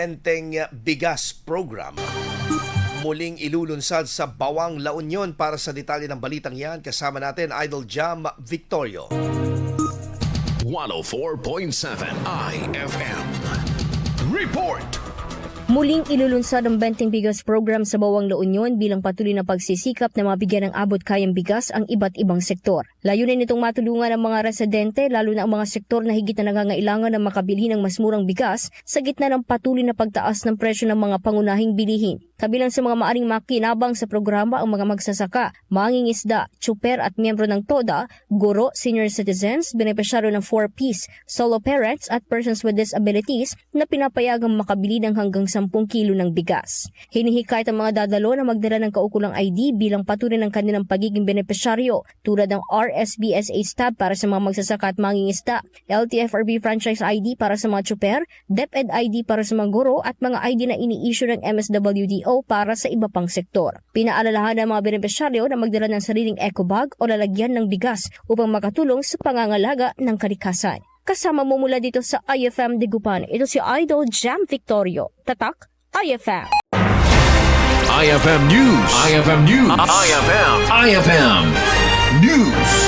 Enteng Bigas Program muling ilulunsad sa Bawang La Union. Para sa detalye ng balitang yan, kasama natin Idol Jam Victorio. 104.7 IFM Report. Muling ilulunsad ang Benteng Bigas Program sa Bawang La Union bilang patuloy na pagsisikap na mabigyan ng abot kayang bigas ang iba't ibang sektor. Layunin nitong matulungan ang mga residente, lalo na ang mga sektor na higit na nangangailangan ng makabili ng mas murang bigas sa gitna ng patuloy na pagtaas ng presyo ng mga pangunahing bilihin. Kabilang sa mga maaring makinabang sa programa ang mga magsasaka, mangingisda, tsuper at miyembro ng TODA, guro, senior citizens, benepisyaryo ng 4Ps, solo parents at persons with disabilities na pinapayagang makabili ng hanggang 10 kilo ng bigas. Hinihikayat ang mga dadalo na magdala ng kaukulang ID bilang patunay ng kanilang pagiging benepisyaryo tulad ng RSBSA stub para sa mga magsasaka at mangingisda, LTFRB franchise ID para sa mga tsuper, DepEd ID para sa mga guro at mga ID na ini-issue ng MSWDO para sa iba pang sektor. Pinaalalahan ng mga benepisyaryo na magdala ng sariling eco bag o lalagyan ng bigas upang makatulong sa pangangalaga ng kalikasan. Kasama mo mula dito sa IFM Dagupan, ito si Idol Jam Victorio. Tatak, IFM. IFM News. IFM News. IFM News.